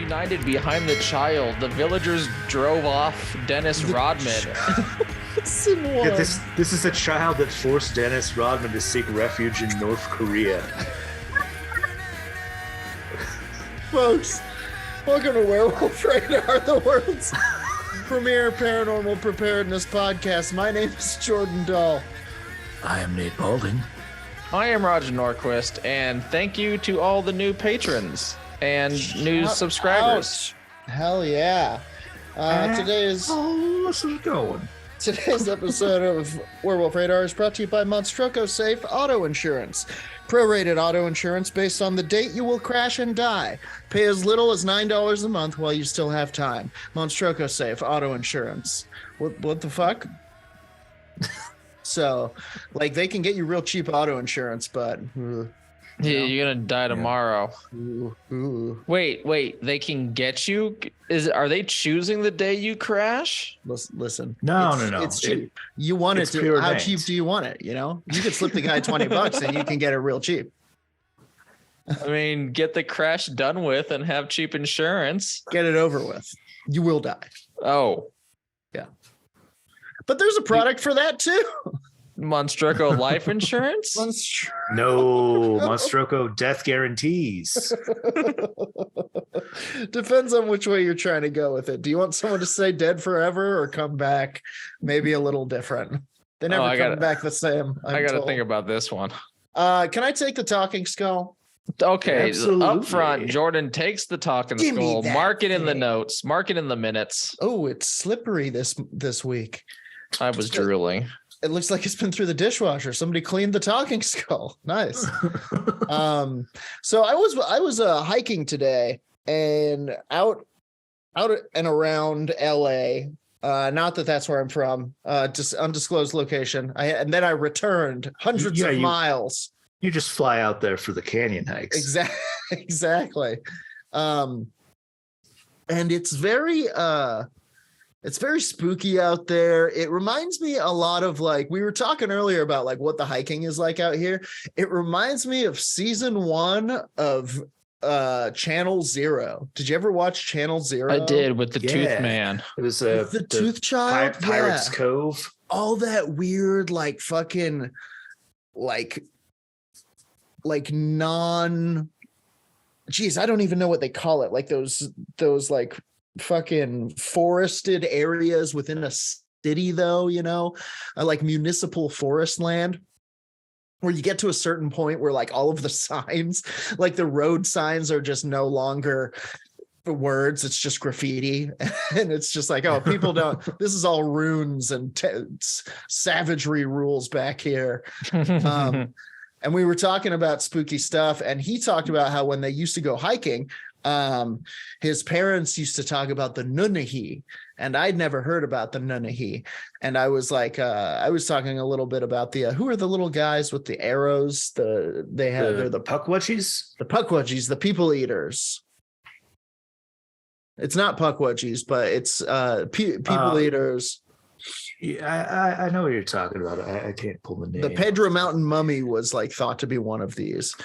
united behind the child. The villagers drove off Dennis Rodman. Yeah, this is a child that forced Dennis Rodman to seek refuge in North Korea. Folks, welcome to Werewolf Radar, the world's premier paranormal preparedness podcast. My name is Jordan Dahl. I am Nate Balding. I am Roger Norquist, and thank you to all the new patrons and new subscribers. Hell yeah. Today's episode of Werewolf Radar is brought to you by Monstroko Safe Auto Insurance. Prorated auto insurance based on the date you will crash and die. Pay as little as $9 a month while you still have time. Monstroko Safe Auto Insurance. What the fuck? So, like, they can get you real cheap auto insurance, but... Yeah, you're gonna die tomorrow. Ooh. Wait, they can get you? Are they choosing the day you crash? Listen. No. It's cheap. You want it to, how cheap do you want it? You know, you could slip the guy $20 and you can get it real cheap. I mean, get the crash done with and have cheap insurance. Get it over with. You will die. Oh. Yeah. But there's a product for that too. Monstroko life insurance? No, Monstroko death guarantees. Depends on which way you're trying to go with it. Do you want someone to say dead forever or come back maybe a little different? They never come back the same. I got to think about this one. Can I take the talking skull? Okay, absolutely. Up front, Jordan takes the talking skull, mark it in the notes, mark it in the minutes. Oh, it's slippery this week. I was drooling. It looks like it's been through the dishwasher. Somebody cleaned the talking skull. Nice. So I was hiking today and out and around LA. Not that that's where I'm from. Just undisclosed location. And then I returned hundreds of miles. You just fly out there for the canyon hikes. Exactly. And it's very spooky out there. It reminds me a lot of, like, we were talking earlier about like what the hiking is like out here. It reminds me of season 1 of Channel Zero. Did you ever watch Channel Zero? I did, with the Tooth Man. It was the Tooth Child, Pirates Cove. All that weird, like, fucking, like non. Geez, I don't even know what they call it. Like those like fucking forested areas within a city, though, you know, like municipal forest land, where you get to a certain point where like all of the signs, like the road signs, are just no longer words, it's just graffiti. And it's just like, oh, people don't, this is all runes and savagery rules back here. And we were talking about spooky stuff, and he talked about how when they used to go hiking, his parents used to talk about the Nunnehi, and I'd never heard about the Nunnehi. And I was like, I was talking a little bit about the who are the little guys with the arrows? They're the Pukwudgies? The Pukwudgies, the people eaters. It's not Pukwudgies, but it's people eaters. Yeah, I know what you're talking about. I can't pull the name. The Pedro Mountain Mummy was like thought to be one of these.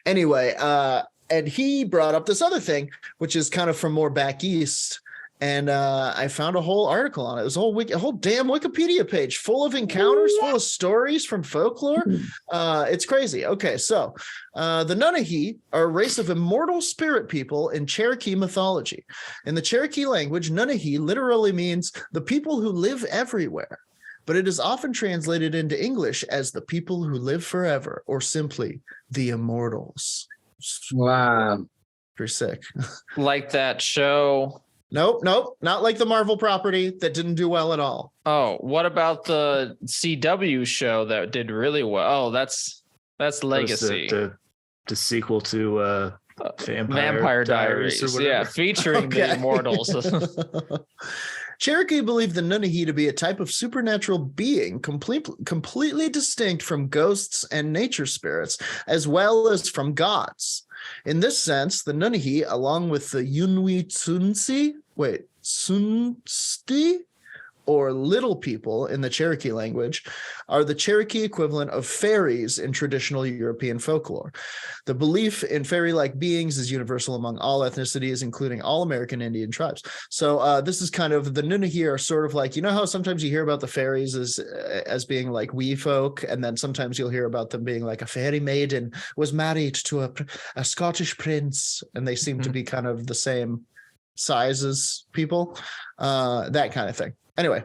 Anyway, and he brought up this other thing, which is kind of from more back east. And I found a whole article on it. It was a whole damn Wikipedia page full of encounters, full of stories from folklore. It's crazy. Okay, so the Nunnehi are a race of immortal spirit people in Cherokee mythology. In the Cherokee language, Nunnehi literally means the people who live everywhere, but it is often translated into English as the people who live forever, or simply the immortals. Wow. Pretty sick. Like that show. Nope, not like the Marvel property that didn't do well at all. Oh, what about the CW show that did really well? Oh, that's Legacy. The sequel to Vampire Diaries or whatever. Yeah, featuring the immortals. Cherokee believed the Nunnehi to be a type of supernatural being completely distinct from ghosts and nature spirits, as well as from gods. In this sense, the Nunnehi, along with the Yunwi Tsunsti, or little people in the Cherokee language, are the Cherokee equivalent of fairies in traditional European folklore. The belief in fairy-like beings is universal among all ethnicities, including all American Indian tribes. So this is kind of, the Nunnehi are sort of like, you know how sometimes you hear about the fairies as being like wee folk, and then sometimes you'll hear about them being like a fairy maiden was married to a Scottish prince, and they seem to be kind of the same size as people, that kind of thing. Anyway,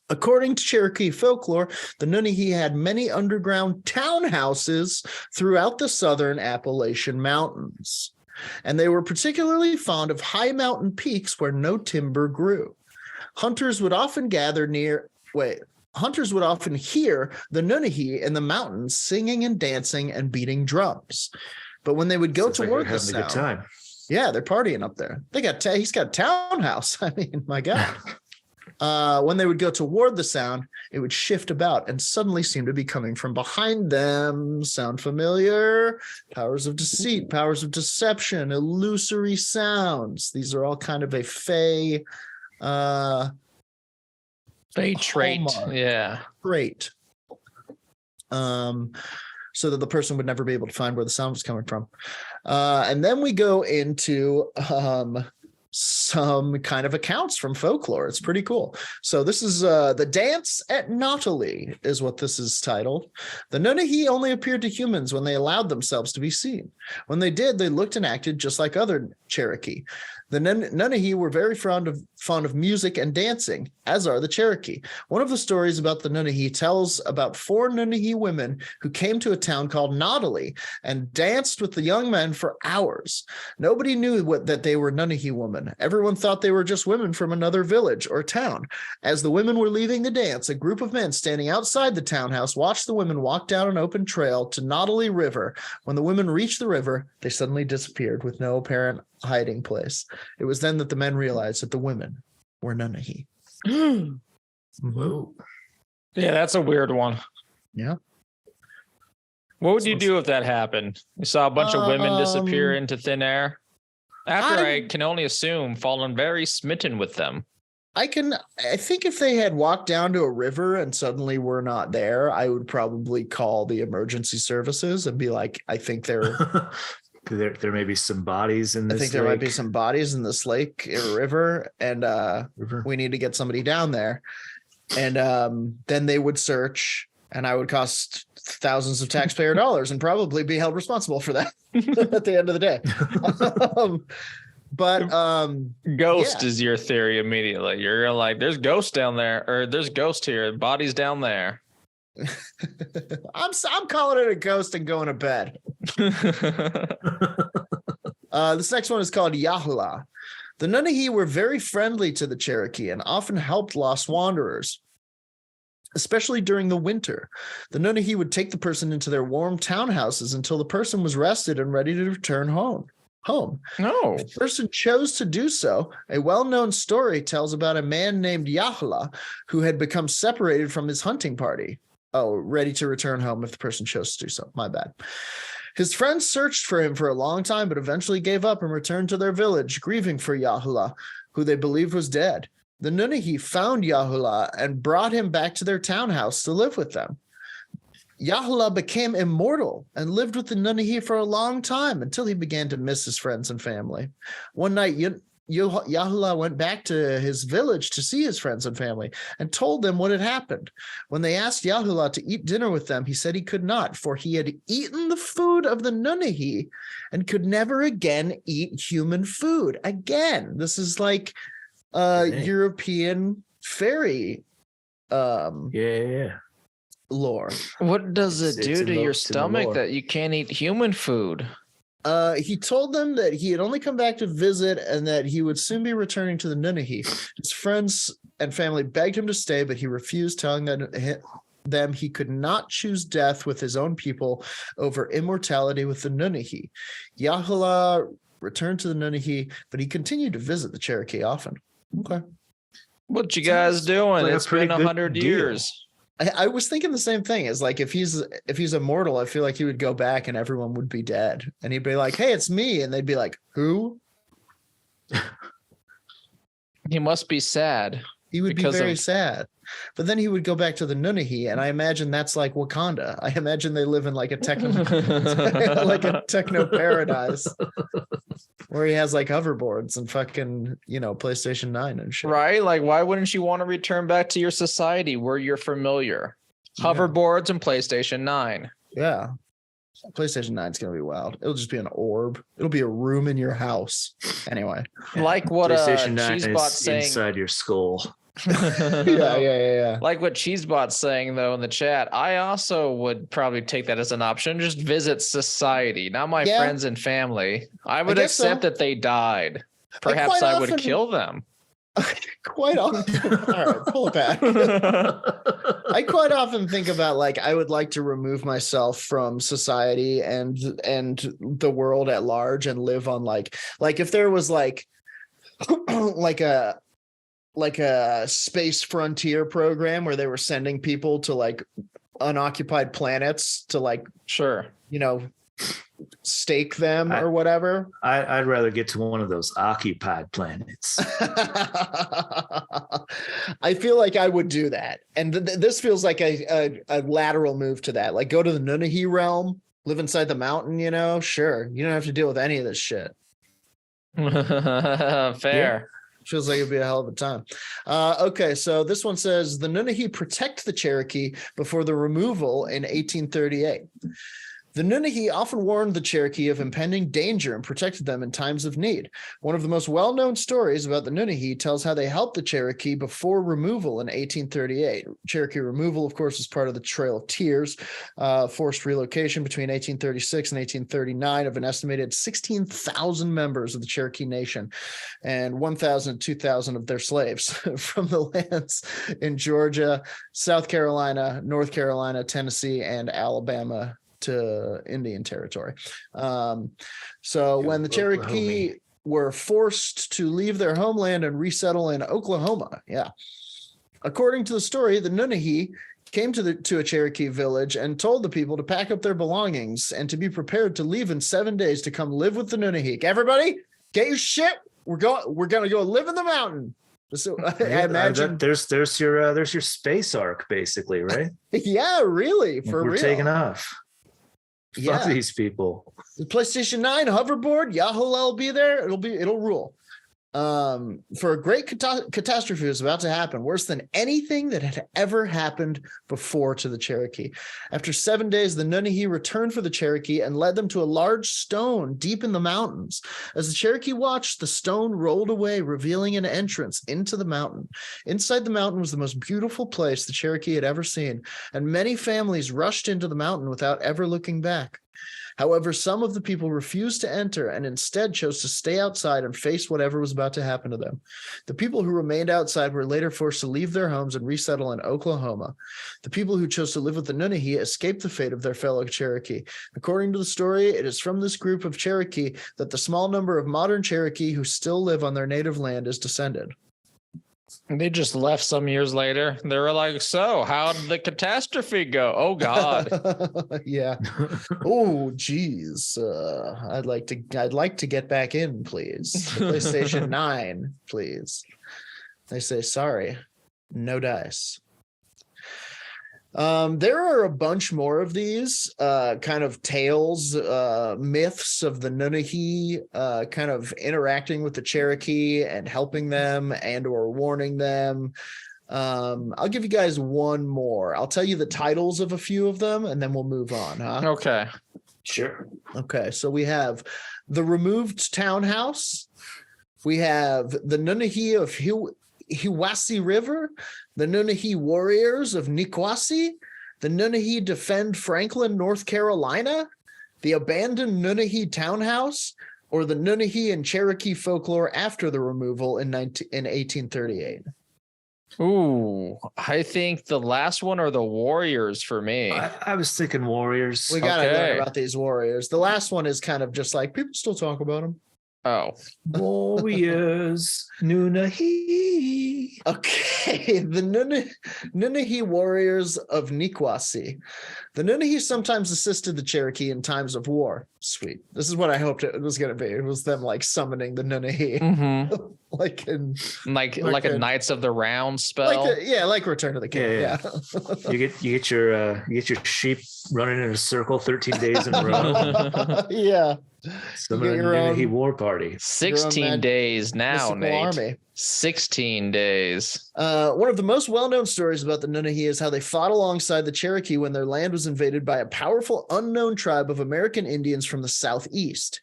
according to Cherokee folklore, the Nunnehi had many underground townhouses throughout the southern Appalachian Mountains, and they were particularly fond of high mountain peaks where no timber grew. Hunters would often hear the Nunnehi in the mountains singing and dancing and beating drums. But when they would go toward the sound, a good time. Yeah, they're partying up there. He's got a townhouse. I mean, my God. When they would go toward the sound, it would shift about and suddenly seem to be coming from behind them. Sound familiar? Powers of deceit, powers of deception, illusory sounds. These are all kind of a fey trait. Yeah. Trait. So that the person would never be able to find where the sound was coming from. And then we go into some kind of accounts from folklore. It's pretty cool. So this is The Dance at Nunnehi is what this is titled. The Nunnehi only appeared to humans when they allowed themselves to be seen. When they did, they looked and acted just like other Cherokee. The Nunnehi were very fond of music and dancing, as are the Cherokee. One of the stories about the Nunnehi tells about 4 Nunnehi women who came to a town called Nunnehi and danced with the young men for hours. Nobody knew that they were Nunnehi women. Everyone thought they were just women from another village or town. As the women were leaving the dance, a group of men standing outside the townhouse watched the women walk down an open trail to Nunnehi River. When the women reached the river, they suddenly disappeared with no apparent hiding place. It was then that the men realized that the women were Nunnehi. Whoa. Yeah, that's a weird one. Yeah. What would you do if that happened? You saw a bunch of women disappear into thin air? After I can only assume fallen very smitten with them. I think if they had walked down to a river and suddenly were not there, I would probably call the emergency services and be like, I think they're there may be some bodies in this. I think there might be some bodies in this lake or river, and we need to get somebody down there. And then they would search, and I would cost thousands of taxpayer dollars and probably be held responsible for that at the end of the day. Ghost is your theory immediately. You're like, there's ghosts down there, or there's ghosts here, bodies down there. I'm calling it a ghost and going to bed. This next one is called Yahulah. The Nunnehi were very friendly to the Cherokee and often helped lost wanderers, especially during the winter. The Nunnehi would take the person into their warm townhouses until the person was rested and ready to return home. No. If the person chose to do so, a well-known story tells about a man named Yahulah who had become separated from his hunting party. Oh, ready to return home if the person chose to do so. My bad. His friends searched for him for a long time, but eventually gave up and returned to their village, grieving for Yahulah, who they believed was dead. The Nunnehi found Yahulah and brought him back to their townhouse to live with them. Yahulah became immortal and lived with the Nunnehi for a long time until he began to miss his friends and family. One night, Yahulah went back to his village to see his friends and family and told them what had happened. When they asked Yahulah to eat dinner with them, he said he could not, for he had eaten the food of the Nunnehi and could never again eat human food. Again, this is like European fairy lore. What does it do to your stomach that you can't eat human food? He told them that he had only come back to visit and that he would soon be returning to the Nunnehi. His friends and family begged him to stay, but he refused, telling them he could not choose death with his own people over immortality with the Nunnehi. Yahulah returned to the Nunnehi, but he continued to visit the Cherokee often. Okay. What you guys doing? Like it's been 100 years. I was thinking the same thing. Is like if he's immortal, I feel like he would go back and everyone would be dead, and he'd be like, "Hey, it's me," and they'd be like, "Who?" He must be sad. He would be very sad. But then he would go back to the Nunnehi, and I imagine that's like Wakanda. I imagine they live in like a techno paradise where he has like hoverboards and fucking, PlayStation 9 and shit. Right? Like, why wouldn't you want to return back to your society where you're familiar? Hoverboards and PlayStation 9. Yeah. PlayStation 9 is going to be wild. It'll just be an orb. It'll be a room in your house. Anyway. Like what PlayStation 9 Cheesebot's is saying. Inside your skull. Yeah. Like what Cheesebot's saying, though, in the chat, I also would probably take that as an option. Just visit society, not my friends and family. I would accept that they died. Perhaps I would kill them. Quite often. All right, pull it back. I quite often think about like I would like to remove myself from society and the world at large and live on like if there was like a space frontier program where they were sending people to like unoccupied planets to like stake them or whatever. I'd rather get to one of those occupied planets. I feel like I would do that. And this feels like a lateral move to that. Like go to the Nunnehi realm, live inside the mountain, sure. You don't have to deal with any of this shit. Fair. Yeah. Feels like it'd be a hell of a time. Okay, so this one says the Nunnehi protect the Cherokee before the removal in 1838. The Nunnehi often warned the Cherokee of impending danger and protected them in times of need. One of the most well-known stories about the Nunnehi tells how they helped the Cherokee before removal in 1838. Cherokee removal, of course, is part of the Trail of Tears, forced relocation between 1836 and 1839 of an estimated 16,000 members of the Cherokee Nation and 1,000 to 2,000 of their slaves from the lands in Georgia, South Carolina, North Carolina, Tennessee, and Alabama to Indian Territory. So when the Cherokee were forced to leave their homeland and resettle in Oklahoma, according to the story, the Nunnehi came to a Cherokee village and told the people to pack up their belongings and to be prepared to leave in 7 days to come live with the Nunnehi. Everybody, get your shit. We're gonna go live in the mountain. So I imagine there's your space arc, basically, right? Yeah, really, we're real. Taking off. Fuck these people. The PlayStation 9 hoverboard, Yahoo will be there. It'll rule. For a great catastrophe was about to happen, worse than anything that had ever happened before to the Cherokee. After 7 days, the Nunnehi returned for the Cherokee and led them to a large stone deep in the mountains. As the Cherokee watched, the stone rolled away, revealing an entrance into the mountain. Inside the mountain was the most beautiful place the Cherokee had ever seen, and many families rushed into the mountain without ever looking back. However, some of the people refused to enter and instead chose to stay outside and face whatever was about to happen to them. The people who remained outside were later forced to leave their homes and resettle in Oklahoma. The people who chose to live with the Nunnehi escaped the fate of their fellow Cherokee. According to the story, it is from this group of Cherokee that the small number of modern Cherokee who still live on their native land is descended. They just left some years later. They were like, so how did the catastrophe go? Oh, God. Yeah. Oh, geez. I'd like to get back in, please. PlayStation 9, please. They say, sorry, no dice. There are a bunch more of these kind of tales, myths of the Nunnehi kind of interacting with the Cherokee and helping them and or warning them. I'll give you guys one more. I'll tell you the titles of a few of them and then we'll move on. Huh? Okay. Sure. Okay. So we have the removed townhouse. We have the Nunnehi of Hiwassee River, the Nunnehi Warriors of Niquossee, the Nunnehi defend Franklin, North Carolina, the abandoned Nunnehi townhouse, or the Nunnehi and Cherokee folklore after the removal in 1838. Ooh, I think the last one are the Warriors for me. I was thinking Warriors. We got to learn about these Warriors. The last one is kind of just like people still talk about them. Oh. Warriors, Nunnehi. Okay, the Nunnehi warriors of Nikwasi. The Nunnehi sometimes assisted the Cherokee in times of war. Sweet. This is what I hoped it was going to be. It was them like summoning the Nunnehi. Mm-hmm. like a Knights of the Round spell. Like Return of the King. Yeah. you get your sheep running in a circle 13 days in a row. Yeah. Summon a Nunnehi war party. 16 days now, Nate. Army. 16 days. One of the most well-known stories about the Nunnehi is how they fought alongside the Cherokee when their land was invaded by a powerful unknown tribe of American Indians from the southeast.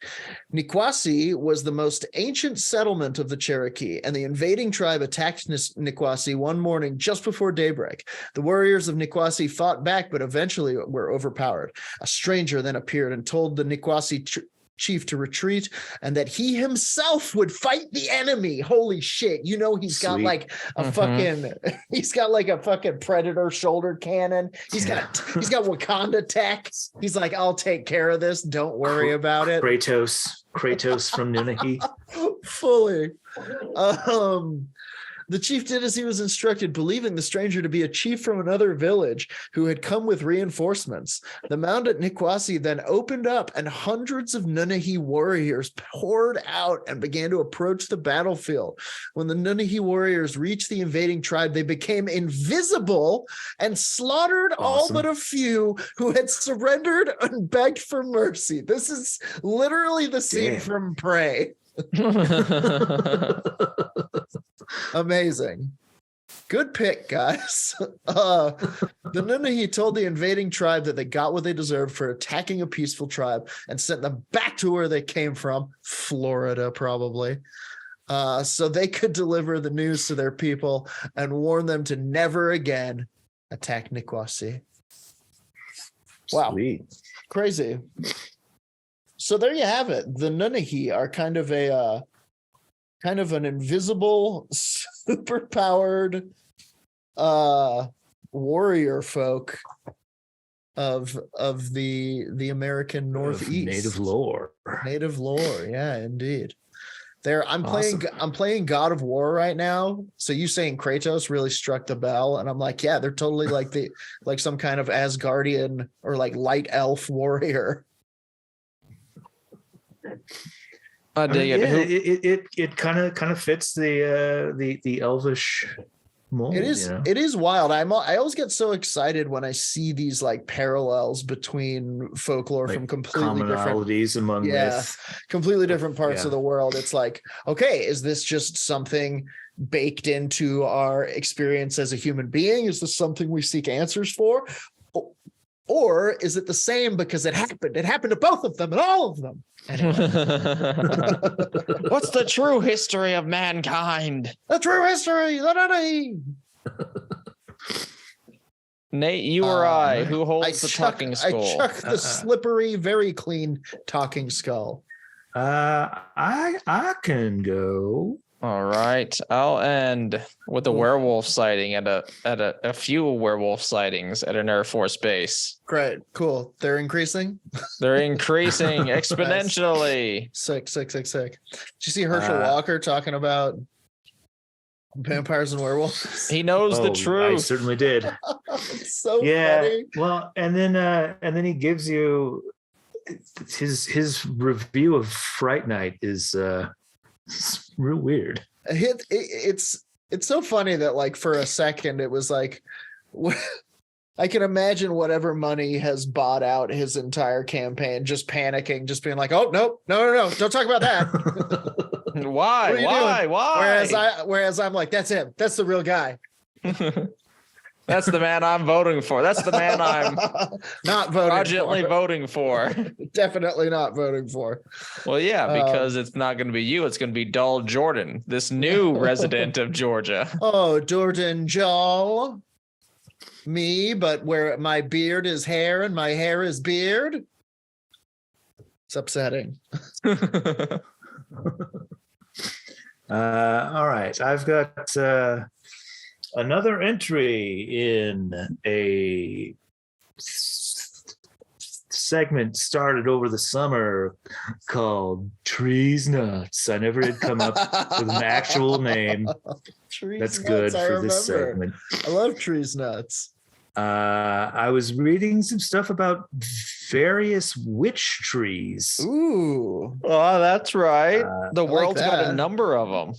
Nikwasi was the most ancient settlement of the Cherokee, and the invading tribe attacked Nikwasi one morning just before daybreak. The warriors of Nikwasi fought back, but eventually were overpowered. A stranger then appeared and told the Nikwasi chief to retreat, and that he himself would fight the enemy. Holy shit. You know, he's got like a fucking Predator shoulder cannon. He's got Wakanda tech. He's like, I'll take care of this. Don't worry about it. Kratos from Nunnehi. Fully. The chief did as he was instructed, believing the stranger to be a chief from another village who had come with reinforcements. The mound at Nikwasi then opened up, and hundreds of Nunnehi warriors poured out and began to approach the battlefield. When the Nunnehi warriors reached the invading tribe, they became invisible and slaughtered all but a few who had surrendered and begged for mercy. This is literally the scene from Prey. Amazing. Good pick, guys. The Nunnehi told the invading tribe that they got what they deserved for attacking a peaceful tribe and sent them back to where they came from, Florida probably, so they could deliver the news to their people and warn them to never again attack Nikwasi. Wow. Sweet. Crazy. So there you have it. The Nunnehi are kind of an invisible, superpowered warrior folk of the American Northeast. Native lore. Yeah, indeed. I'm playing God of War right now. So you saying Kratos really struck the bell, and I'm like, yeah, they're totally like some kind of Asgardian or like light elf warrior. I dig it. It kind of fits the elvish mold. It is. It is wild. I always get so excited when I see these like parallels between folklore from completely commonalities among myth. Completely different parts of the world. It's like, okay, is this just something baked into our experience as a human being? Is this something we seek answers for? Or is it the same because it happened? It happened to both of them and all of them. Anyway. What's the true history of mankind? The true history. Nate, you or I, who holds the talking skull? I chuck the slippery, very clean talking skull. I can go. All right, I'll end with a werewolf sighting at a few werewolf sightings at an Air Force base. Great, cool. They're increasing. They're increasing exponentially. Sick. Did you see Herschel Walker talking about vampires and werewolves? He knows the truth. I certainly did. It's so funny. Well, and then he gives you his review of Fright Night is. It's real weird. It's so funny that like for a second it was like I can imagine whatever money has bought out his entire campaign just panicking, just being like, oh no, don't talk about that. Why? Whereas I'm like, that's him. That's the real guy. That's the man I'm voting for. That's the man I'm not voting for. Definitely not voting for. Well, yeah, because it's not going to be you. It's going to be Dull Jordan, this new resident of Georgia. Oh, Jordan Joel. Me, but where my beard is hair and my hair is beard. It's upsetting. All right. I've got... another entry in a segment started over the summer called Trees Nuts. I never did come up with an actual name. Trees That's Nuts, good I for this remember. segment. I love Trees Nuts. I was reading some stuff about various witch trees. Ooh. Oh, that's right. The world's like got a number of them.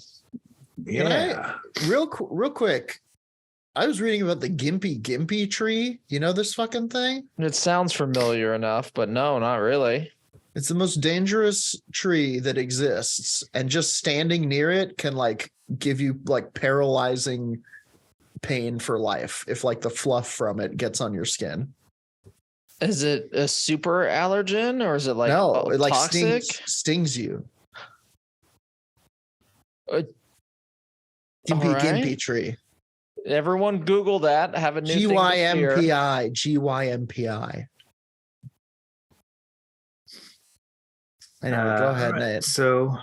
Yeah. Real quick. I was reading about the Gimpy tree. You know this fucking thing? It sounds familiar enough, but no, not really. It's the most dangerous tree that exists, and just standing near it can like give you like paralyzing pain for life if like the fluff from it gets on your skin. Is it a super allergen or is it like no, it like toxic? stings you. Gimpy tree. Everyone Google that. Have a new GYMPI. GYMPI. I know. Go ahead, right. Nate. So,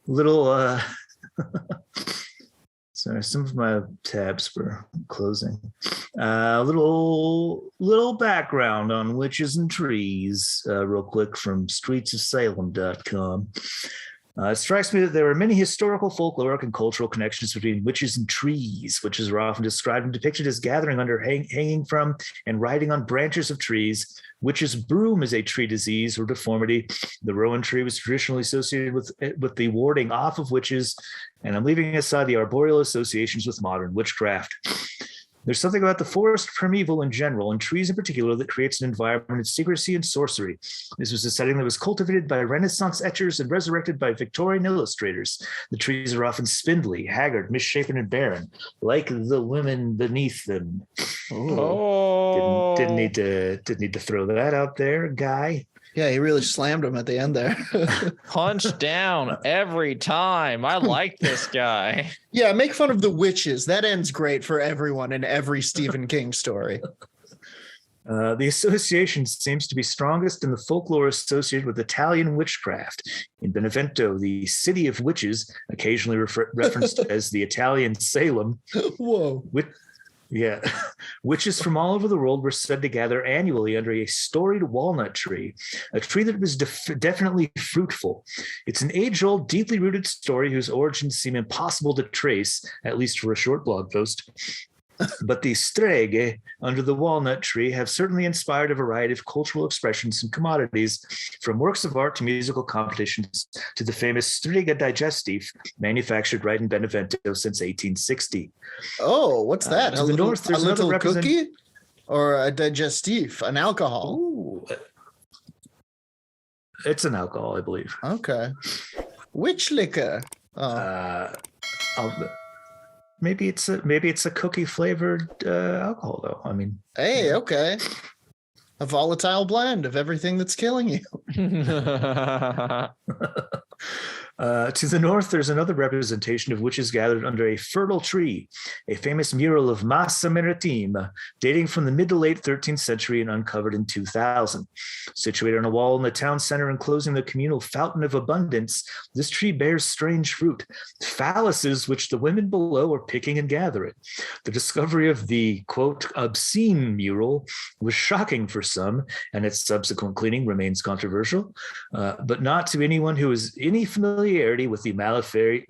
little. Sorry, some of my tabs were closing. Little background on witches and trees, real quick from streetsofsalem.com. It strikes me that there are many historical, folkloric, and cultural connections between witches and trees. Witches are often described and depicted as gathering under, hanging from, and riding on branches of trees. Witch's broom is a tree disease or deformity. The rowan tree was traditionally associated with the warding off of witches, and I'm leaving aside the arboreal associations with modern witchcraft. There's something about the forest primeval in general, and trees in particular, that creates an environment of secrecy and sorcery. This was a setting that was cultivated by Renaissance etchers and resurrected by Victorian illustrators. The trees are often spindly, haggard, misshapen, and barren, like the women beneath them. Oh, didn't need to throw that out there, guy. Yeah, he really slammed him at the end there. Punch down every time. I like this guy. Yeah, make fun of the witches. That ends great for everyone in every Stephen King story. The association seems to be strongest in the folklore associated with Italian witchcraft. In Benevento, the city of witches, occasionally referenced as the Italian Salem. Whoa. Yeah. Witches from all over the world were said to gather annually under a storied walnut tree, a tree that was definitely fruitful. It's an age-old, deeply rooted story whose origins seem impossible to trace, at least for a short blog post. But the streghe under the walnut tree have certainly inspired a variety of cultural expressions and commodities, from works of art to musical competitions to the famous strega digestif, manufactured right in Benevento since 1860. Oh, what's that? To the north, there's another little cookie or a digestif, an alcohol? Ooh. It's an alcohol, I believe. Okay. Which liquor? Maybe it's a cookie flavored alcohol, though. I mean, hey, okay, a volatile blend of everything that's killing you. To the north, there's another representation of witches gathered under a fertile tree, a famous mural of Massa Maritima, dating from the mid to late 13th century and uncovered in 2000. Situated on a wall in the town center enclosing the communal fountain of abundance, this tree bears strange fruit, phalluses which the women below are picking and gathering. The discovery of the, quote, obscene mural was shocking for some, and its subsequent cleaning remains controversial, but not to anyone who has any familiarity with the Malleus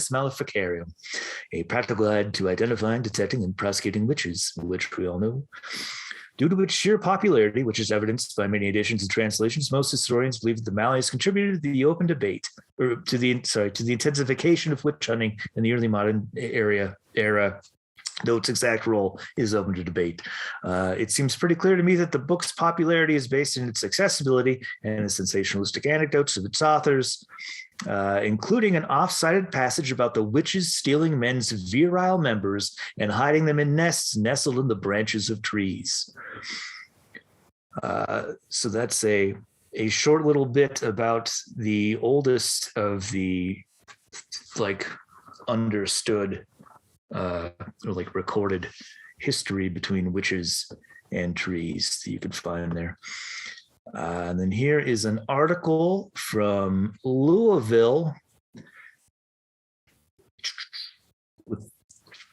Maleficarium, a practical guide to identifying, detecting, and prosecuting witches, which we all know. Due to its sheer popularity, which is evidenced by many editions and translations, most historians believe that the Malleus contributed to the open debate, or to the intensification of witch hunting in the early modern era, though its exact role is open to debate. It seems pretty clear to me that the book's popularity is based in its accessibility and the sensationalistic anecdotes of its authors, including an off-cited passage about the witches stealing men's virile members and hiding them in nests nestled in the branches of trees. So that's a short little bit about the oldest of the understood or recorded history between witches and trees that you can find there. And then here is an article from Louisville with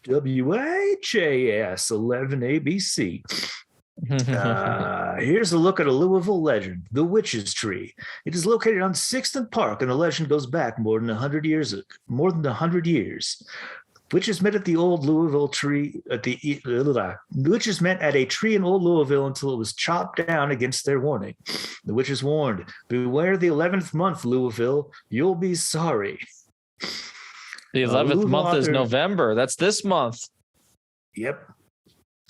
WHAS 11 ABC. Here's a look at a Louisville legend, the Witch's Tree. It is located on 6th and Park, and the legend goes back more than 100 years. Witches met at the old Louisville tree witches met at a tree in old Louisville until it was chopped down against their warning. The witches warned, "Beware the 11th month, Louisville. You'll be sorry." The 11th month is November. That's this month. Yep.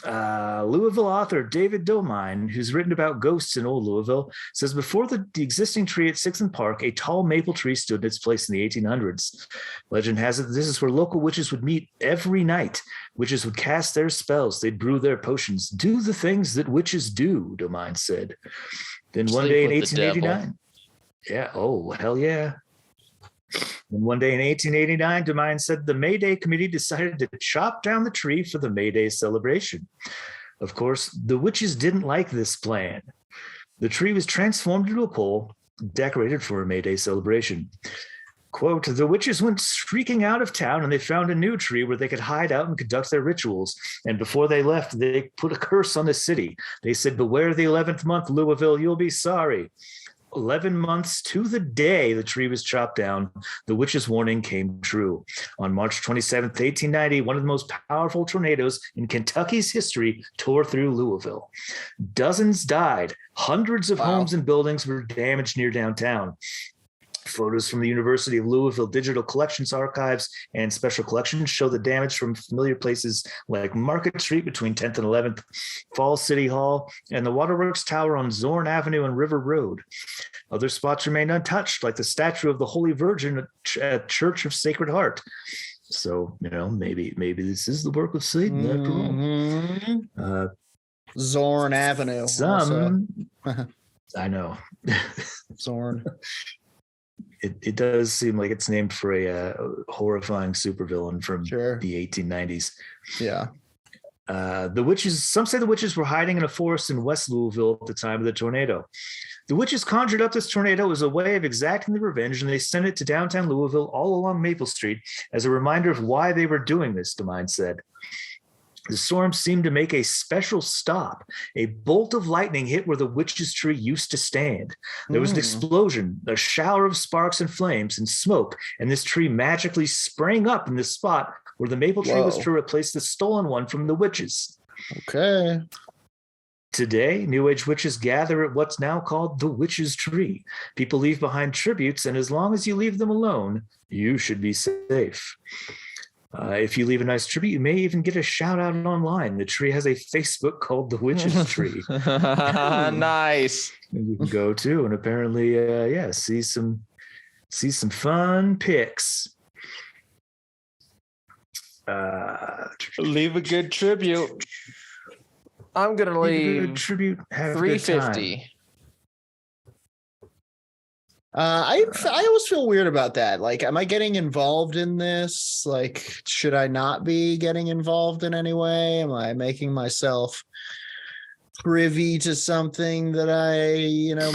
Louisville author David Domine, who's written about ghosts in old Louisville, says before the existing tree at 6th and Park, a tall maple tree stood in its place in the 1800s. Legend has it this is where local witches would meet every night. Witches would cast their spells. They'd brew their potions. Do the things that witches do, Domine said. Then one day in 1889. Yeah. Oh, hell yeah. And one day in 1889, Domine said the May Day committee decided to chop down the tree for the May Day celebration. Of course, the witches didn't like this plan. The tree was transformed into a pole, decorated for a May Day celebration. Quote, the witches went shrieking out of town and they found a new tree where they could hide out and conduct their rituals. And before they left, they put a curse on the city. They said, beware the 11th month, Louisville, you'll be sorry. 11 months to the day the tree was chopped down, the witch's warning came true. On March 27th, 1890, one of the most powerful tornadoes in Kentucky's history tore through Louisville. Dozens died. Hundreds of homes and buildings were damaged near downtown. Photos from the University of Louisville Digital Collections Archives and Special Collections show the damage from familiar places like Market Street between 10th and 11th, Falls City Hall, and the Waterworks Tower on Zorn Avenue and River Road. Other spots remain untouched, like the statue of the Holy Virgin at Church of Sacred Heart. So, maybe this is the work of Satan after all. Zorn Avenue. I know. Zorn. It does seem like it's named for a horrifying supervillain from the 1890s. Yeah. Some say the witches were hiding in a forest in West Louisville at the time of the tornado. The witches conjured up this tornado as a way of exacting the revenge, and they sent it to downtown Louisville all along Maple Street as a reminder of why they were doing this, Domine said. The storm seemed to make a special stop. A bolt of lightning hit where the witch's tree used to stand. There was an explosion, a shower of sparks and flames and smoke, and this tree magically sprang up in the spot where the maple tree was to replace the stolen one from the witches. Okay. Today, New Age witches gather at what's now called the Witch's Tree. People leave behind tributes, and as long as you leave them alone, you should be safe. If you leave a nice tribute, you may even get a shout out online. The tree has a Facebook called The Witch's Tree. Nice. You can go to and apparently, see some fun pics. Leave a good tribute. I'm gonna leave tribute. $3.50. I always feel weird about that. Like, am I getting involved in this? Like, should I not be getting involved in any way? Am I making myself privy to something that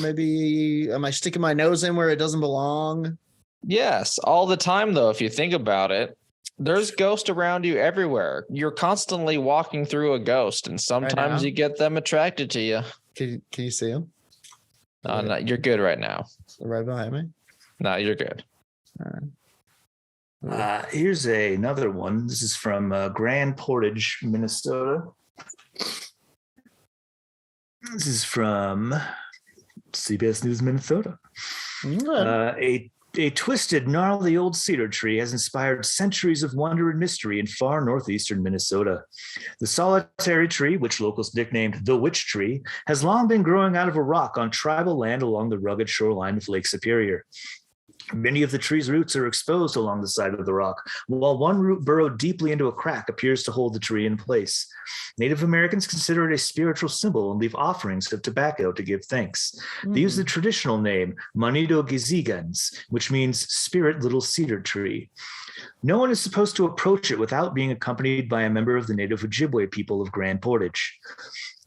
maybe am I sticking my nose in where it doesn't belong? Yes, all the time though, if you think about it. There's ghosts around you everywhere. You're constantly walking through a ghost, and sometimes you get them attracted to you. Can you see them? No, you're good right now. Right behind me? No, you're good. All right. Here's another one. This is from Grand Portage, Minnesota. This is from CBS News Minnesota. A twisted, gnarly old cedar tree has inspired centuries of wonder and mystery in far northeastern Minnesota. The solitary tree, which locals nicknamed the Witch Tree, has long been growing out of a rock on tribal land along the rugged shoreline of Lake Superior. Many of the tree's roots are exposed along the side of the rock, while one root burrowed deeply into a crack appears to hold the tree in place. Native Americans consider it a spiritual symbol and leave offerings of tobacco to give thanks. They use the traditional name Manido Gizigans, which means spirit little cedar tree. No one is supposed to approach it without being accompanied by a member of the native Ojibwe people of Grand Portage.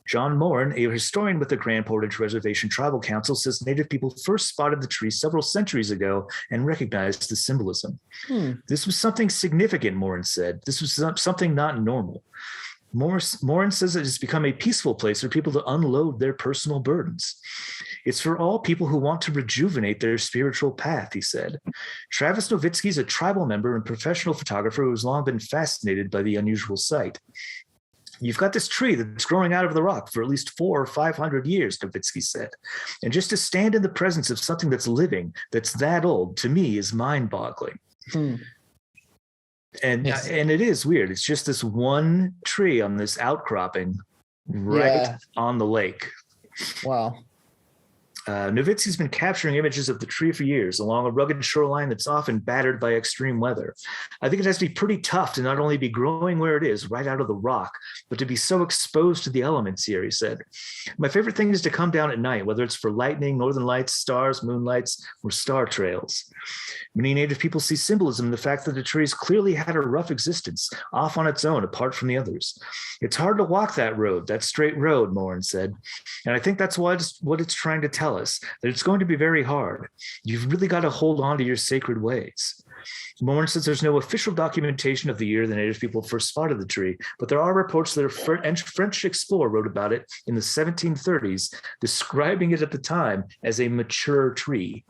John Morin, a historian with the Grand Portage Reservation Tribal Council, says Native people first spotted the tree several centuries ago and recognized the symbolism. This was something significant, Morin said. This was something not normal. Morin says it has become a peaceful place for people to unload their personal burdens. It's for all people who want to rejuvenate their spiritual path, he said. Travis Nowitzki is a tribal member and professional photographer who has long been fascinated by the unusual sight. You've got this tree that's growing out of the rock for at least 400 or 500 years, Nowitzki said. And just to stand in the presence of something that's living, that's that old, to me is mind-boggling. And it is weird. It's just this one tree on this outcropping right on the lake. Wow. Nowitzki's been capturing images of the tree for years along a rugged shoreline that's often battered by extreme weather. I think it has to be pretty tough to not only be growing where it is, right out of the rock, but to be so exposed to the elements here, he said. My favorite thing is to come down at night, whether it's for lightning, northern lights, stars, moonlights, or star trails. Many Native people see symbolism in the fact that the tree's clearly had a rough existence, off on its own, apart from the others. It's hard to walk that road, that straight road, Morin said. And I think that's what it's trying to tell us, that it's going to be very hard. You've really got to hold on to your sacred ways. Morin says there's no official documentation of the year the Native people first spotted the tree, but there are reports that a French explorer wrote about it in the 1730s, describing it at the time as a mature tree.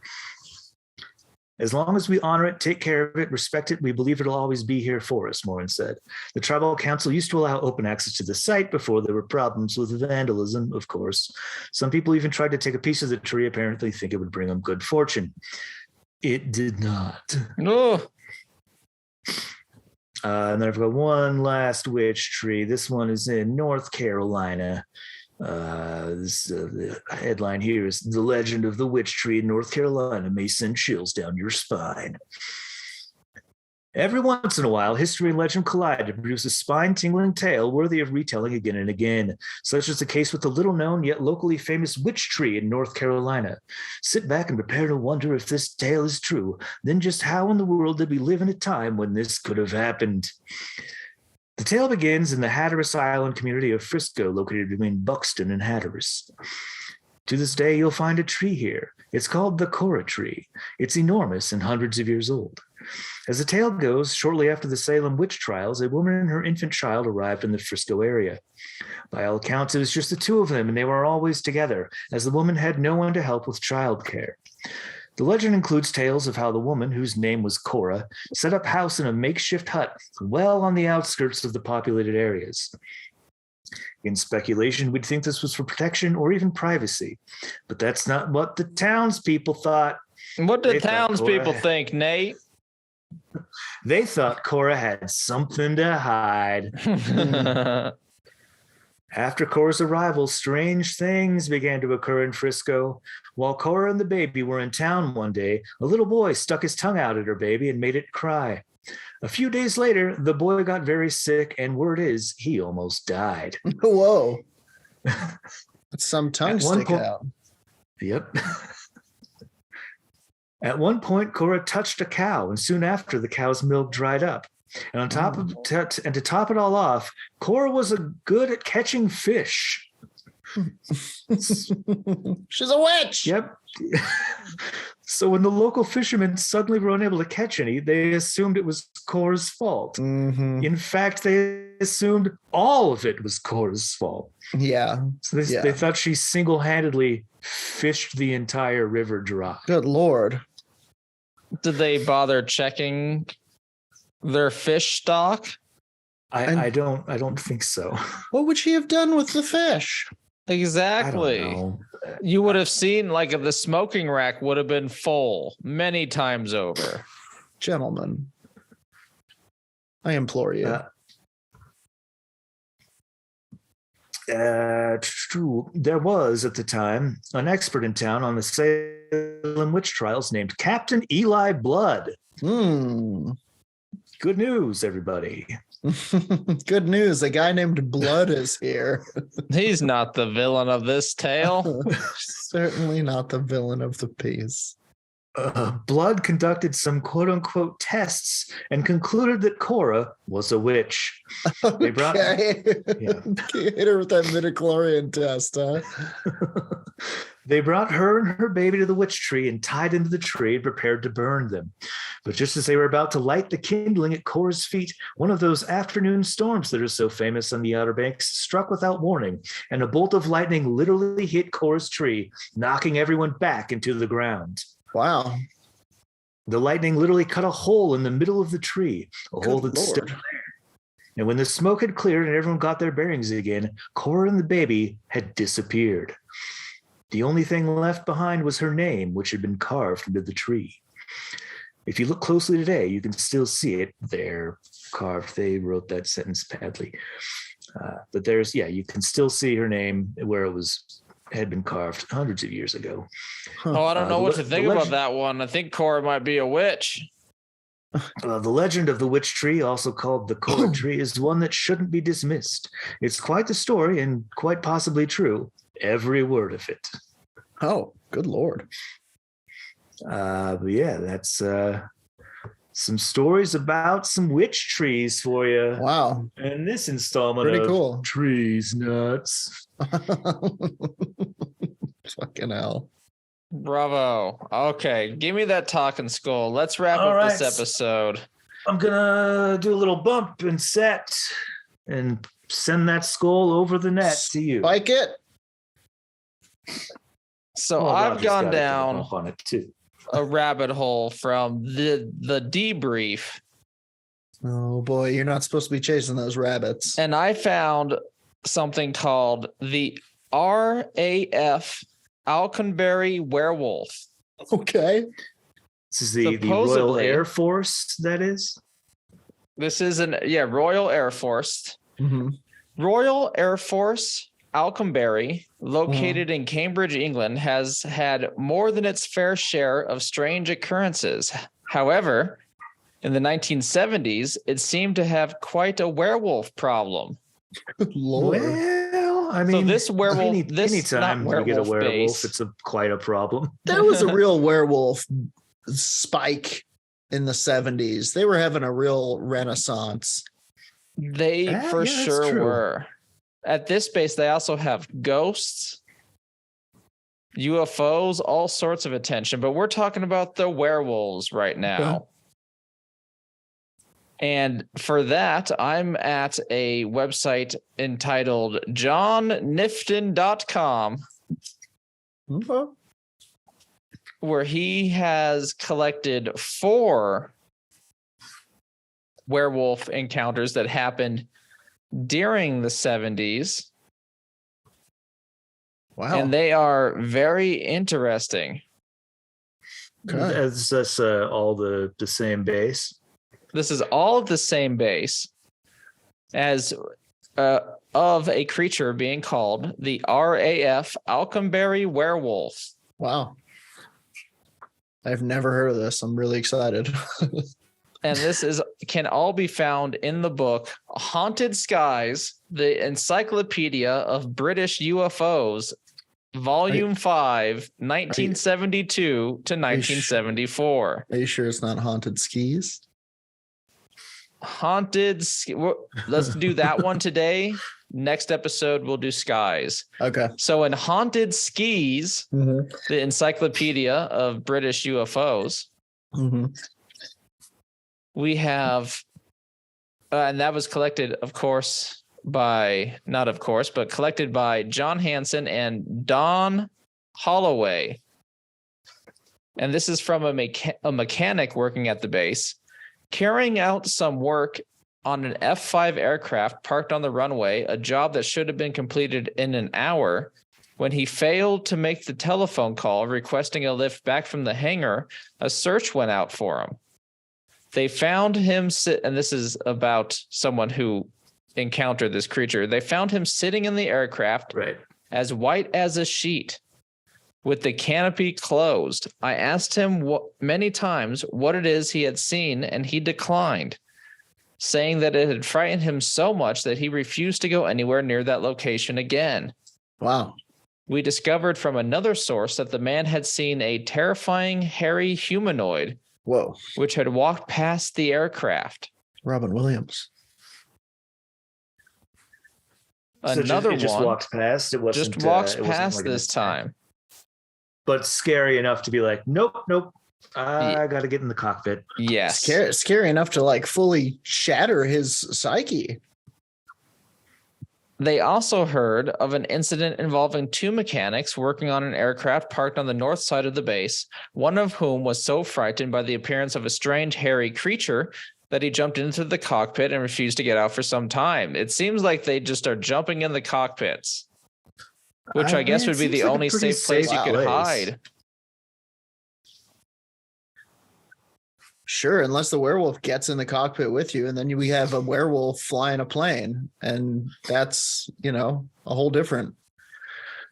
As long as we honor it, take care of it, respect it, we believe it'll always be here for us, Morin said. The tribal council used to allow open access to the site before there were problems with vandalism, of course. Some people even tried to take a piece of the tree, apparently think it would bring them good fortune. It did not. No. And then I've got one last witch tree. This one is in North Carolina. The headline here is "The Legend of the Witch Tree in North Carolina may send chills down your spine." Every once in a while, history and legend collide to produce a spine-tingling tale worthy of retelling again and again. Such is the case with the little-known yet locally famous witch tree in North Carolina. Sit back and prepare to wonder if this tale is true. Then just how in the world did we live in a time when this could have happened? The tale begins in the Hatteras Island community of Frisco, located between Buxton and Hatteras. To this day, you'll find a tree here. It's called the Cora tree. It's enormous and hundreds of years old. As the tale goes, shortly after the Salem witch trials, a woman and her infant child arrived in the Frisco area. By all accounts, it was just the two of them, and they were always together, as the woman had no one to help with childcare. The legend includes tales of how the woman, whose name was Cora, set up house in a makeshift hut well on the outskirts of the populated areas. In speculation, we'd think this was for protection or even privacy, but that's not what the townspeople thought. What did townspeople think, Nate? They thought Cora had something to hide. After Cora's arrival, strange things began to occur in Frisco. While Cora and the baby were in town one day, a little boy stuck his tongue out at her baby and made it cry. A few days later, the boy got very sick, and word is he almost died. Whoa. That's some tongue stick out. Yep. At one point, Cora touched a cow, and soon after, the cow's milk dried up. And to top it all off, Cora was good at catching fish. She's a witch. Yep. So when the local fishermen suddenly were unable to catch any, they assumed it was Cora's fault. Mm-hmm. In fact, they assumed all of it was Cora's fault. Yeah. So they thought she single-handedly fished the entire river dry. Good Lord. Did they bother checking their fish stock? I don't think so. What would she have done with the fish? Exactly. I don't know. You would have seen, like, if the smoking rack would have been full many times over. Gentlemen, I implore you. True. There was, at the time, an expert in town on the Salem witch trials named Captain Eli Blood. Good news, everybody. Good news. A guy named Blood is here. He's not the villain of this tale. Certainly not the villain of the piece. Blood conducted some quote-unquote tests and concluded that Cora was a witch. They brought Hit her with that midichlorian test, huh? They brought her and her baby to the witch tree and tied into the tree and prepared to burn them. But just as they were about to light the kindling at Cora's feet, one of those afternoon storms that are so famous on the Outer Banks struck without warning, and a bolt of lightning literally hit Cora's tree, knocking everyone back into the ground. Wow. The lightning literally cut a hole in the middle of the tree, a hole that's still there. And when the smoke had cleared and everyone got their bearings again, Cora and the baby had disappeared. The only thing left behind was her name, which had been carved into the tree. If you look closely today, you can still see it there carved. They wrote that sentence badly. But you can still see her name where it had been carved hundreds of years ago. Oh, I don't know what to think about that one. I think Cora might be a witch. The legend of the witch tree, also called the Cora tree, is one that shouldn't be dismissed. It's quite the story and quite possibly true. Every word of it. Oh, good Lord. But yeah, that's some stories about some witch trees for you. Wow. And this installment pretty of cool. Trees Nuts. Fucking hell. Bravo. Okay, give me that talking skull. Let's wrap up this episode. I'm gonna do a little bump and set and send that skull over the net to you. Spike it. So I've gone down on it too. A rabbit hole from the debrief. Oh boy, you're not supposed to be chasing those rabbits. And I found something called the RAF Alconbury Werewolf. Okay. This is the Royal Air Force, that is? This is Royal Air Force. Mm-hmm. Royal Air Force Alconbury, located in Cambridge, England, has had more than its fair share of strange occurrences. However, in the 1970s, it seemed to have quite a werewolf problem. Lord. Well, I mean, so this werewolf, anytime you get a werewolf, it's quite a problem. There was a real werewolf spike in the 70s. They were having a real renaissance. They sure were. At this base, they also have ghosts, UFOs, all sorts of attention. But we're talking about the werewolves right now. Okay. And for that, I'm at a website entitled johnnifton.com, where he has collected 4 werewolf encounters that happened during the 70s. Wow. And they are very interesting. Okay. Is this all the same base? This is all the same base as of a creature being called the RAF Alconbury Werewolf. Wow. I've never heard of this. I'm really excited. And this can all be found in the book Haunted Skies, the Encyclopedia of British UFOs, Volume 5, 1972 to 1974. Are you sure it's not Haunted Skis? Let's do that one today. Next episode, we'll do skies. Okay. So in Haunted Skis, the Encyclopedia of British UFOs, we have, and that was collected, collected by John Hansen and Don Holloway. And this is from a mechanic working at the base, carrying out some work on an F-5 aircraft parked on the runway, a job that should have been completed in an hour. When he failed to make the telephone call requesting a lift back from the hangar, a search went out for him. They found him and this is about someone who encountered this creature. They found him sitting in the aircraft, as white as a sheet, with the canopy closed. I asked him many times what it is he had seen, and he declined, saying that it had frightened him so much that he refused to go anywhere near that location again. Wow. We discovered from another source that the man had seen a terrifying, hairy humanoid, which had walked past the aircraft. Robin Williams. Another one just walked past. It wasn't just walks past this time. but scary enough to be like, nope. I got to get in the cockpit. Yes. Scary enough to like fully shatter his psyche. They also heard of an incident involving two mechanics working on an aircraft parked on the north side of the base, one of whom was so frightened by the appearance of a strange hairy creature that he jumped into the cockpit and refused to get out for some time. It seems like they just are jumping in the cockpits, which I guess would be the only safe place you could hide. Sure, unless the werewolf gets in the cockpit with you, and then we have a werewolf flying a plane, and that's, a whole different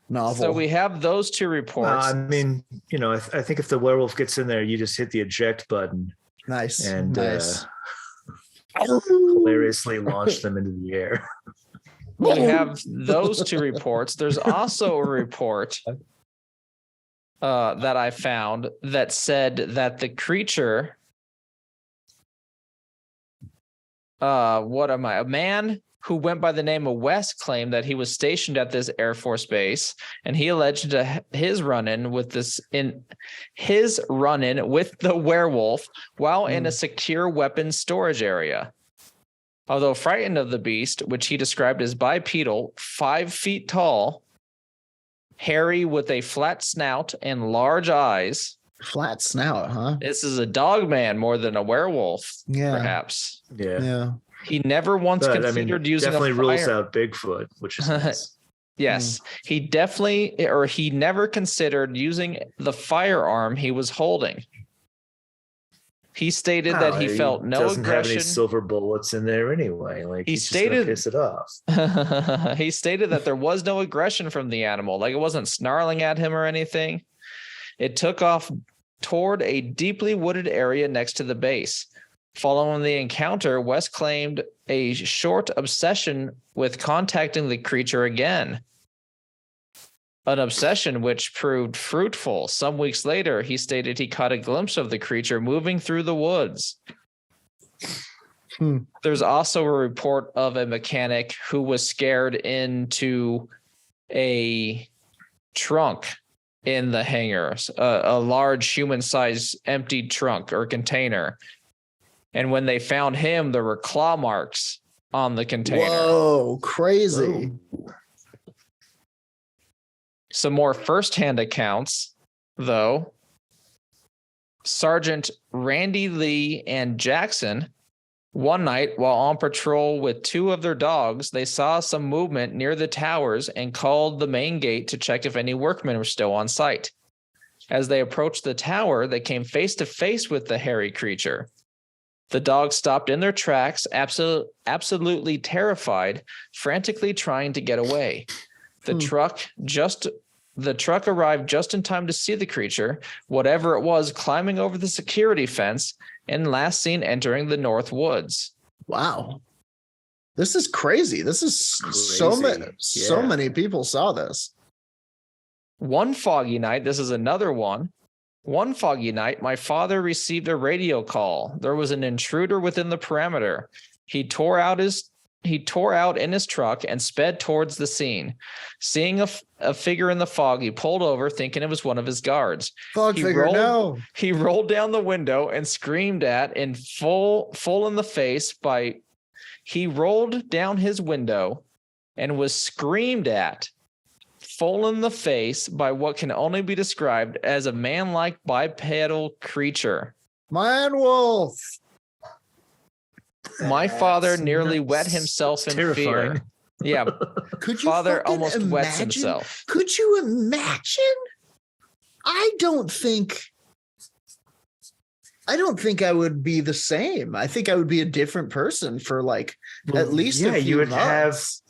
novel. So we have those two reports. I mean, I think if the werewolf gets in there, you just hit the eject button. Nice. And nice. Hilariously launch them into the air. We have those two reports. There's also a report that I found that said that the creature... a man who went by the name of Wes claimed that he was stationed at this Air Force base, and he alleged his run-in with the werewolf while in a secure weapons storage area. Although frightened of the beast, which he described as bipedal, 5 feet tall, hairy with a flat snout and large eyes. Flat snout, huh? This is a dog man more than a werewolf, Yeah. perhaps. Yeah. He never once considered using definitely a fire. rules out Bigfoot, which is nice. Yes, he never considered using the firearm he was holding. He stated that he felt no doesn't aggression. Have any silver bullets in there anyway. Like he he's stated, just gonna piss it off. He stated that there was no aggression from the animal, like it wasn't snarling at him or anything. It took off toward a deeply wooded area next to the base. Following the encounter, Wes claimed a short obsession with contacting the creature again. An obsession which proved fruitful. Some weeks later, he stated he caught a glimpse of the creature moving through the woods. There's also a report of a mechanic who was scared into a trunk in the hangars, a large human-sized empty trunk or container. And when they found him, there were claw marks on the container. Whoa, crazy. Whoa. Some more firsthand accounts, though. Sergeant Randy Lee and Jackson, one night while on patrol with 2 of their dogs, they saw some movement near the towers and called the main gate to check if any workmen were still on site. As they approached the tower, they came face to face with the hairy creature. The dogs stopped in their tracks, absolutely terrified, frantically trying to get away. The truck arrived just in time to see the creature, whatever it was, climbing over the security fence and last seen entering the North Woods. Wow. This is crazy. This is crazy. So many people saw this. One foggy night, this is another one. One foggy night, my father received a radio call. There was an intruder within the perimeter. He tore out in his truck and sped towards the scene. Seeing a figure in the fog, he pulled over, thinking it was one of his guards. He rolled down the window and screamed at in full in the face by. He rolled down his window and was screamed at full in the face by what can only be described as a man-like bipedal creature. Man wolf. My father nearly wet himself in fear. Yeah. Could you father almost wets himself. Could you imagine? I don't think I would be the same. I think I would be a different person for at least a few months.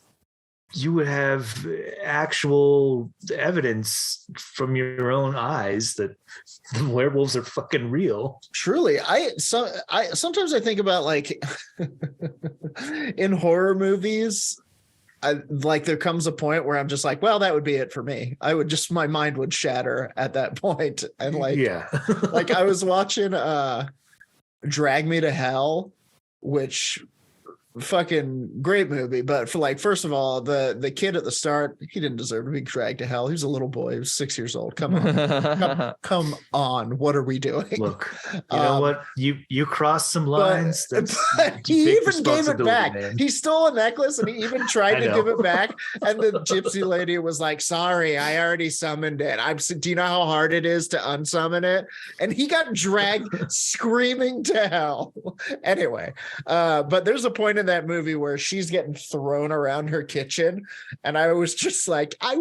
You would have actual evidence from your own eyes that the werewolves are fucking real. Truly. Sometimes I think about in horror movies, there comes a point where I'm just like, well, that would be it for me. My mind would shatter at that point. And I was watching Drag Me to Hell, which fucking great movie. But for like, first of all, the kid at the start, he didn't deserve to be dragged to hell. He was a little boy. He was 6 years old. Come on. Come on. What are we doing? Look, you know what? You crossed some lines. But he even gave it back. Man. He stole a necklace and he even tried to give it back. And the gypsy lady was like, sorry, I already summoned it. Do you know how hard it is to unsummon it? And he got dragged screaming to hell. Anyway, but there's a point in that movie where she's getting thrown around her kitchen, and I was just like, that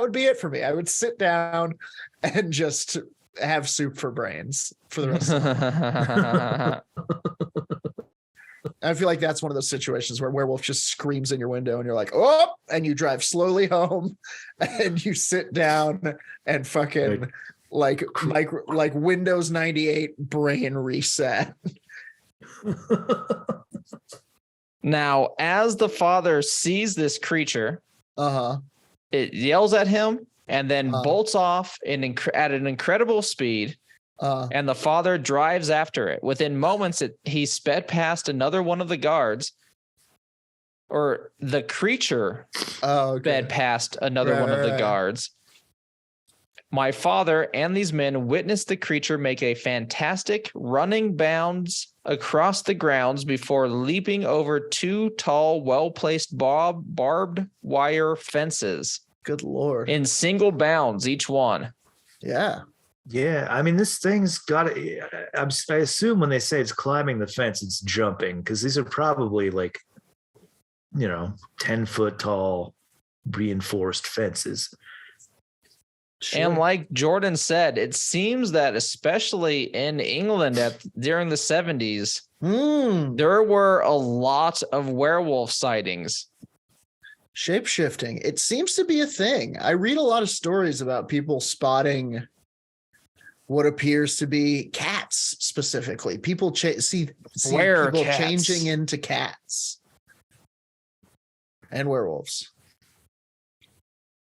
would be it for me. I would sit down and just have soup for brains for the rest of the I feel like that's one of those situations where werewolf just screams in your window and you're like, oh, and you drive slowly home and you sit down and fucking like Windows 98 brain reset. Now, as the father sees this creature, it yells at him and then bolts off at an incredible speed. And the father drives after it. Within moments, he sped past another one of the guards, or the creature sped past another one of the guards. My father and these men witnessed the creature make a fantastic running bounds across the grounds before leaping over two tall, well-placed barbed wire fences. Good Lord. In single bounds, each one. Yeah. Yeah. I mean, this thing's got I assume when they say it's climbing the fence, it's jumping, because these are probably 10-foot tall reinforced fences. Sure. And like Jordan said, it seems that especially in England during the 70s, there were a lot of werewolf sightings. Shape-shifting. It seems to be a thing. I read a lot of stories about people spotting what appears to be cats specifically. People see people changing into cats and werewolves.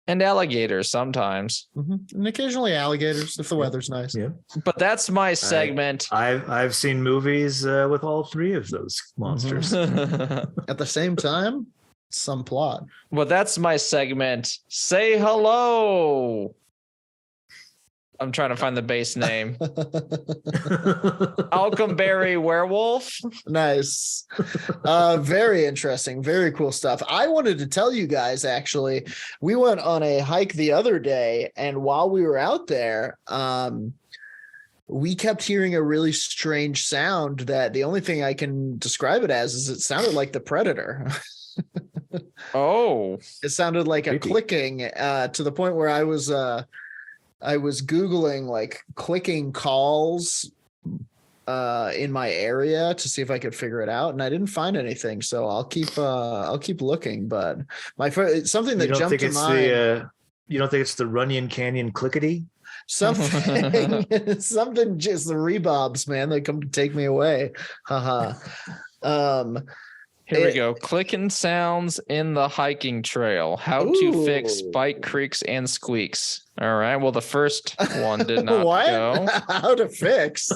And alligators sometimes. And occasionally alligators if the weather's nice. Yeah. But that's my segment. I've seen movies with all three of those monsters. At the same time, some plot. Well, that's my segment. Say hello. I'm trying to find the base name. Alconbury werewolf. Nice. Very interesting. Very cool stuff. I wanted to tell you guys, actually, we went on a hike the other day, and while we were out there, we kept hearing a really strange sound that the only thing I can describe it as is it sounded like the Predator. Oh. It sounded like a clicking to the point where I was Googling like clicking calls in my area to see if I could figure it out, and I didn't find anything. So I'll keep looking. But something that jumped to mind. You don't think it's the Runyon Canyon clickety? Something just the rebobs, man. They come to take me away. Haha. Here we go. Clicking sounds in the hiking trail. How to fix spike creaks and squeaks. All right. Well, the first one did not go. How to fix?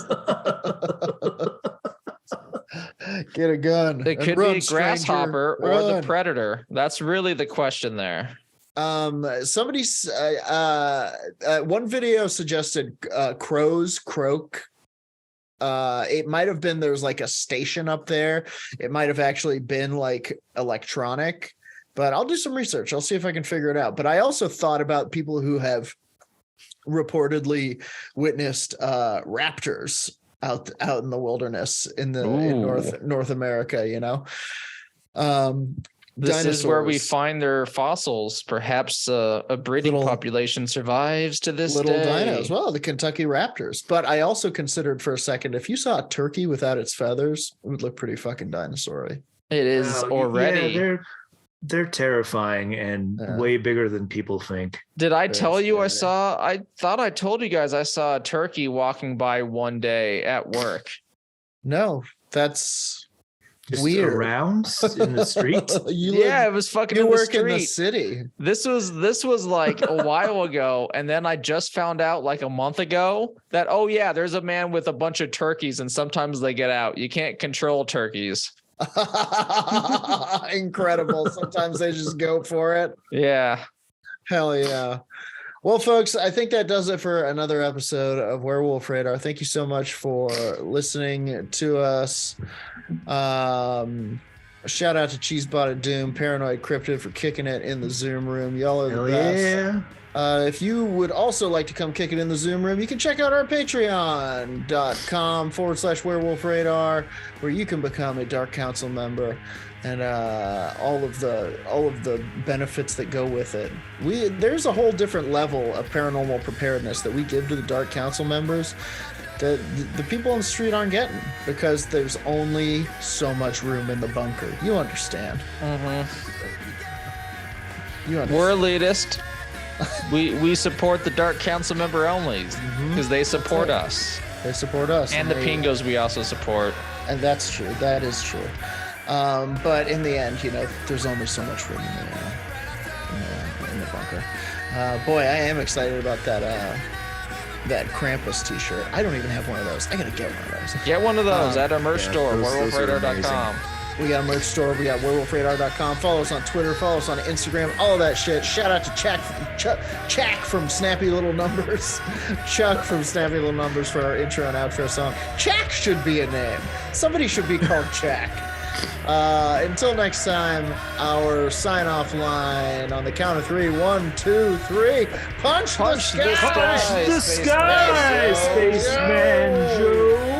Get a gun. It could be a grasshopper or the Predator. That's really the question there. Somebody's one video suggested crows croak. It might have been there's like a station up there. It might have actually been like electronic, but I'll do some research. I'll see if I can figure it out. But I also thought about people who have reportedly witnessed raptors out in the wilderness in North America, you know. This is where we find their fossils. Perhaps a breeding population survives to this day. Little dinos. Well, the Kentucky Raptors. But I also considered for a second, if you saw a turkey without its feathers, it would look pretty fucking dinosaur-y. It is already. Yeah, they're terrifying and way bigger than people think. Did I tell you I thought I told you guys I saw a turkey walking by one day at work. No, that's... Just weird. Around in the street. It was fucking you in the work street. In the city. This was like a while ago, and then I just found out like a month ago that there's a man with a bunch of turkeys, and sometimes they get out. You can't control turkeys. Incredible. Sometimes they just go for it. Yeah. Hell yeah. Well, folks, I think that does it for another episode of Werewolf Radar. Thank you so much for listening to us. Shout out to Cheesebot at Doom, Paranoid Cryptid for kicking it in the Zoom room. Y'all are the best. Yeah. If you would also like to come kick it in the Zoom room, you can check out our patreon.com/Werewolf Radar, where you can become a Dark Council member and all of the benefits that go with it. There's a whole different level of paranormal preparedness that we give to the Dark Council members that the people on the street aren't getting, because there's only so much room in the bunker. You understand? You understand. We're elitist. we support the Dark Council member only because they support us. They support us. And the Pingos we also support. And that's true. That is true. But in the end, there's only so much room in the bunker. Boy, I am excited about that Krampus t-shirt. I don't even have one of those. I gotta get one of those. Get one of those at our merch store, werewolfradar.com. We got a merch store. We got werewolfradar.com. Follow us on Twitter. Follow us on Instagram. All of that shit. Shout out to Chuck from Snappy Little Numbers. Chuck from Snappy Little Numbers for our intro and outro song. Chuck should be a name. Somebody should be called Chuck. Until next time, our sign-off line on the count of 3. 1, 2, 3. Punch the sky! Punch the sky, Spaceman Joe!